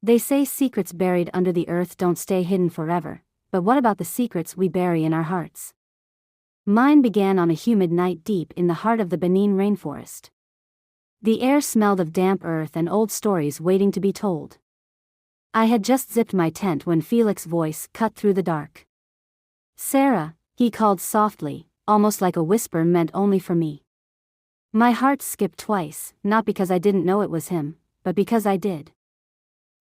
They say secrets buried under the earth don't stay hidden forever, but what about the secrets we bury in our hearts? Mine began on a humid night deep in the heart of the Benin rainforest. The air smelled of damp earth and old stories waiting to be told. I had just zipped my tent when Felix's voice cut through the dark. "Sarah," he called softly, almost like a whisper meant only for me. My heart skipped twice, not because I didn't know it was him, but because I did.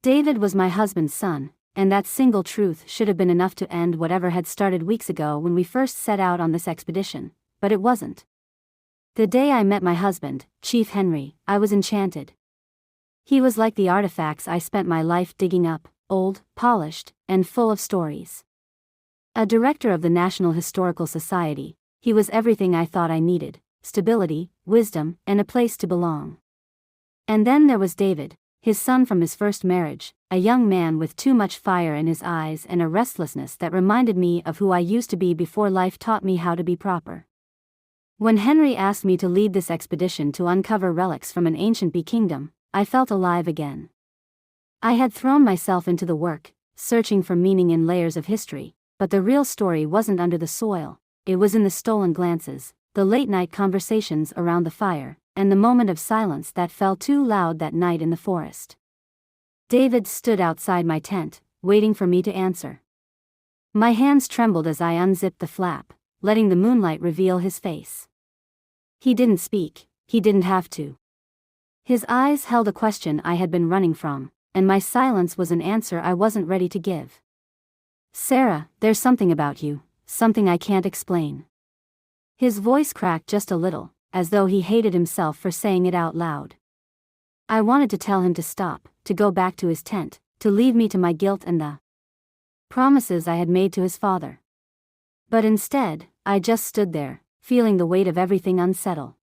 David was my husband's son, and that single truth should have been enough to end whatever had started weeks ago when we first set out on this expedition, but it wasn't. The day I met my husband, Chief Henry, I was enchanted. He was like the artifacts I spent my life digging up, old, polished, and full of stories. A director of the National Historical Society, he was everything I thought I needed: stability, wisdom, and a place to belong. And then there was David, his son from his first marriage, a young man with too much fire in his eyes and a restlessness that reminded me of who I used to be before life taught me how to be proper. When Henry asked me to lead this expedition to uncover relics from an ancient bee kingdom, I felt alive again. I had thrown myself into the work, searching for meaning in layers of history, but the real story wasn't under the soil, it was in the stolen glances, the late-night conversations around the fire, and the moment of silence that fell too loud that night in the forest. David stood outside my tent, waiting for me to answer. My hands trembled as I unzipped the flap, letting the moonlight reveal his face. He didn't speak, he didn't have to. His eyes held a question I had been running from, and my silence was an answer I wasn't ready to give. "Sarah, there's something about you, something I can't explain." His voice cracked just a little, as though he hated himself for saying it out loud. I wanted to tell him to stop, to go back to his tent, to leave me to my guilt and the promises I had made to his father. But instead, I just stood there, feeling the weight of everything unsettle.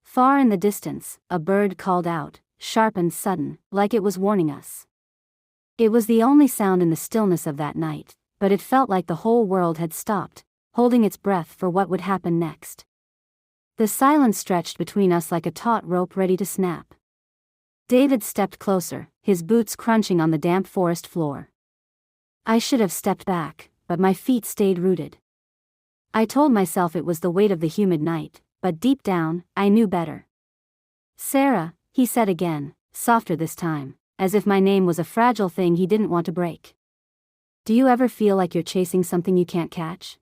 Far in the distance, a bird called out, sharp and sudden, like it was warning us. It was the only sound in the stillness of that night, but it felt like the whole world had stopped, holding its breath for what would happen next. The silence stretched between us like a taut rope ready to snap. David stepped closer, his boots crunching on the damp forest floor. I should have stepped back, but my feet stayed rooted. I told myself it was the weight of the humid night, but deep down, I knew better. "Sarah," he said again, softer this time, as if my name was a fragile thing he didn't want to break. "Do you ever feel like you're chasing something you can't catch?"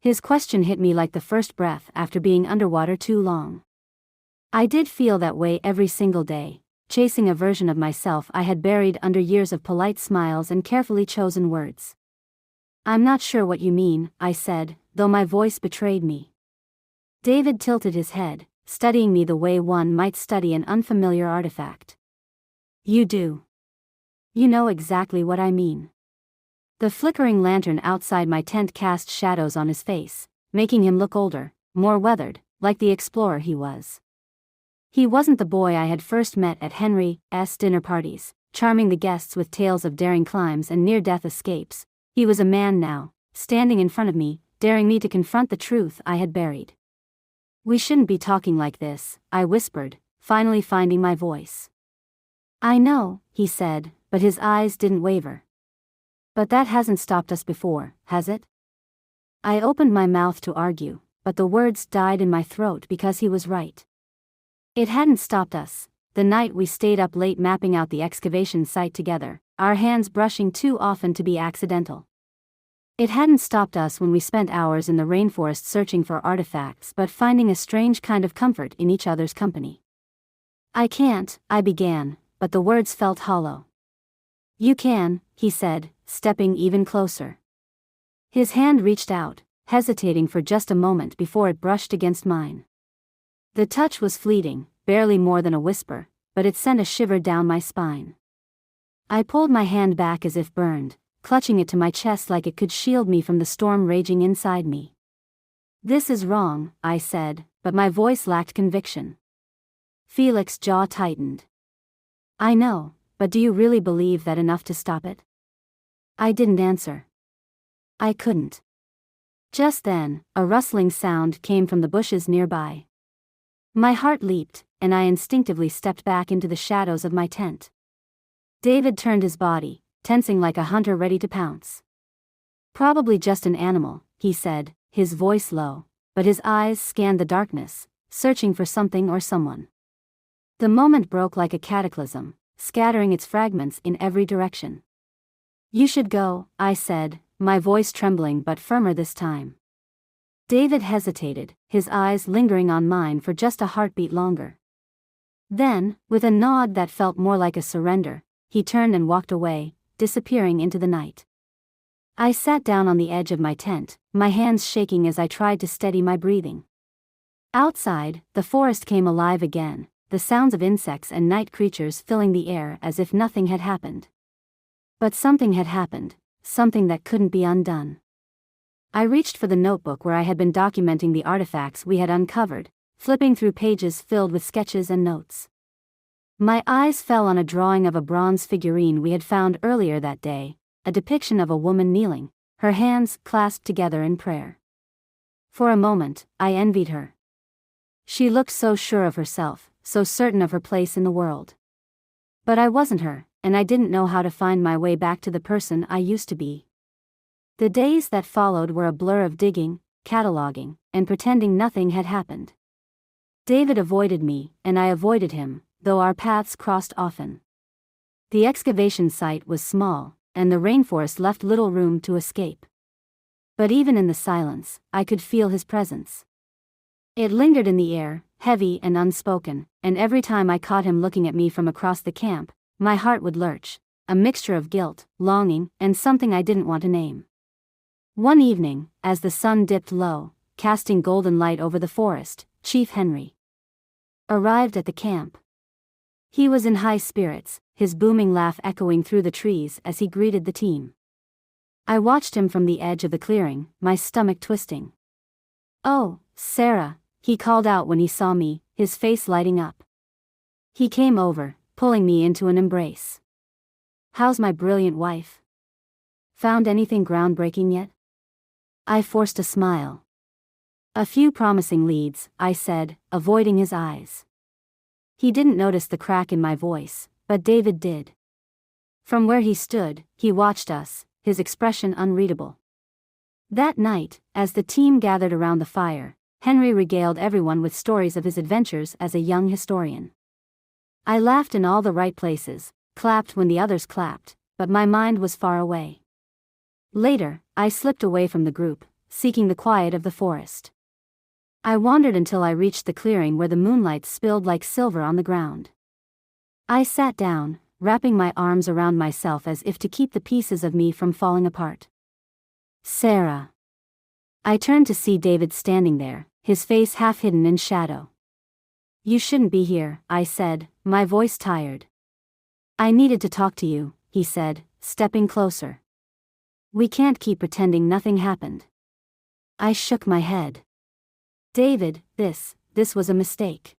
His question hit me like the first breath after being underwater too long. I did feel that way every single day, chasing a version of myself I had buried under years of polite smiles and carefully chosen words. "I'm not sure what you mean," I said, though my voice betrayed me. David tilted his head, studying me the way one might study an unfamiliar artifact. "You do. You know exactly what I mean." The flickering lantern outside my tent cast shadows on his face, making him look older, more weathered, like the explorer he was. He wasn't the boy I had first met at Henry's dinner parties, charming the guests with tales of daring climbs and near-death escapes. He was a man now, standing in front of me, daring me to confront the truth I had buried. "We shouldn't be talking like this," I whispered, finally finding my voice. "I know," he said, but his eyes didn't waver. "But that hasn't stopped us before, has it?" I opened my mouth to argue, but the words died in my throat because he was right. It hadn't stopped us. The night we stayed up late mapping out the excavation site together, our hands brushing too often to be accidental. It hadn't stopped us when we spent hours in the rainforest searching for artifacts but finding a strange kind of comfort in each other's company. I began, but the words felt hollow. "You can," he said, stepping even closer. His hand reached out, hesitating for just a moment before it brushed against mine. The touch was fleeting, barely more than a whisper, but it sent a shiver down my spine. I pulled my hand back as if burned, clutching it to my chest like it could shield me from the storm raging inside me. "This is wrong," I said, but my voice lacked conviction. Felix's jaw tightened. "I know, but do you really believe that enough to stop it?" I didn't answer. I couldn't. Just then, a rustling sound came from the bushes nearby. My heart leaped, and I instinctively stepped back into the shadows of my tent. David turned his body, tensing like a hunter ready to pounce. "Probably just an animal," he said, his voice low, but his eyes scanned the darkness, searching for something or someone. The moment broke like a cataclysm, scattering its fragments in every direction. "You should go," I said, my voice trembling but firmer this time. David hesitated, his eyes lingering on mine for just a heartbeat longer. Then, with a nod that felt more like a surrender, he turned and walked away, disappearing into the night. I sat down on the edge of my tent, my hands shaking as I tried to steady my breathing. Outside, the forest came alive again, the sounds of insects and night creatures filling the air as if nothing had happened. But something had happened, something that couldn't be undone. I reached for the notebook where I had been documenting the artifacts we had uncovered, flipping through pages filled with sketches and notes. My eyes fell on a drawing of a bronze figurine we had found earlier that day, a depiction of a woman kneeling, her hands clasped together in prayer. For a moment, I envied her. She looked so sure of herself, so certain of her place in the world. But I wasn't her, and I didn't know how to find my way back to the person I used to be. The days that followed were a blur of digging, cataloging, and pretending nothing had happened. David avoided me, and I avoided him, though our paths crossed often. The excavation site was small, and the rainforest left little room to escape. But even in the silence, I could feel his presence. It lingered in the air, heavy and unspoken, and every time I caught him looking at me from across the camp, my heart would lurch, a mixture of guilt, longing, and something I didn't want to name. One evening, as the sun dipped low, casting golden light over the forest, Chief Henry arrived at the camp. He was in high spirits, his booming laugh echoing through the trees as he greeted the team. I watched him from the edge of the clearing, my stomach twisting. "Oh, Sarah," he called out when he saw me, his face lighting up. He came over, pulling me into an embrace. "How's my brilliant wife? Found anything groundbreaking yet?" I forced a smile. "A few promising leads," I said, avoiding his eyes. He didn't notice the crack in my voice, but David did. From where he stood, he watched us, his expression unreadable. That night, as the team gathered around the fire, Henry regaled everyone with stories of his adventures as a young historian. I laughed in all the right places, clapped when the others clapped, but my mind was far away. Later, I slipped away from the group, seeking the quiet of the forest. I wandered until I reached the clearing where the moonlight spilled like silver on the ground. I sat down, wrapping my arms around myself as if to keep the pieces of me from falling apart. "Sarah." I turned to see David standing there, his face half hidden in shadow. "You shouldn't be here," I said, my voice tired. "I needed to talk to you," he said, stepping closer. "We can't keep pretending nothing happened." I shook my head. "David, this was a mistake.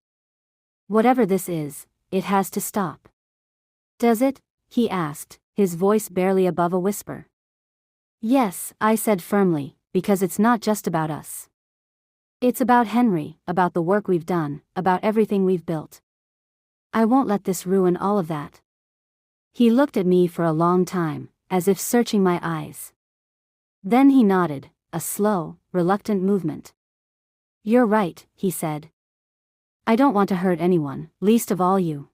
Whatever this is, it has to stop." "Does it?" he asked, his voice barely above a whisper. "Yes," I said firmly, "because it's not just about us. It's about Henry, about the work we've done, about everything we've built. I won't let this ruin all of that." He looked at me for a long time, as if searching my eyes. Then he nodded, a slow, reluctant movement. "You're right," he said. "I don't want to hurt anyone, least of all you."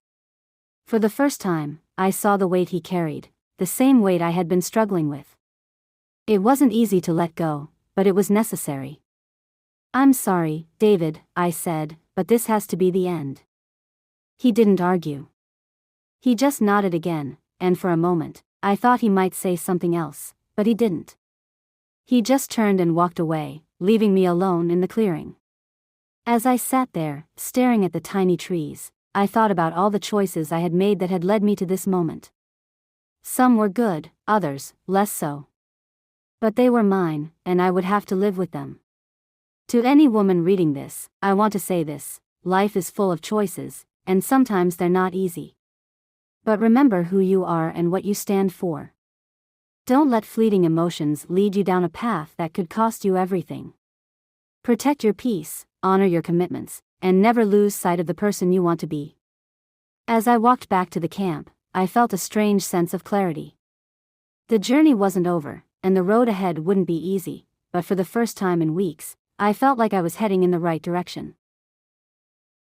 For the first time, I saw the weight he carried, the same weight I had been struggling with. It wasn't easy to let go, but it was necessary. "I'm sorry, David," I said, "but this has to be the end." He didn't argue. He just nodded again, and for a moment, I thought he might say something else, but he didn't. He just turned and walked away, leaving me alone in the clearing. As I sat there, staring at the tiny trees, I thought about all the choices I had made that had led me to this moment. Some were good, others, less so. But they were mine, and I would have to live with them. To any woman reading this, I want to say this: life is full of choices, and sometimes they're not easy. But remember who you are and what you stand for. Don't let fleeting emotions lead you down a path that could cost you everything. Protect your peace, honor your commitments, and never lose sight of the person you want to be. As I walked back to the camp, I felt a strange sense of clarity. The journey wasn't over, and the road ahead wouldn't be easy, but for the first time in weeks, I felt like I was heading in the right direction.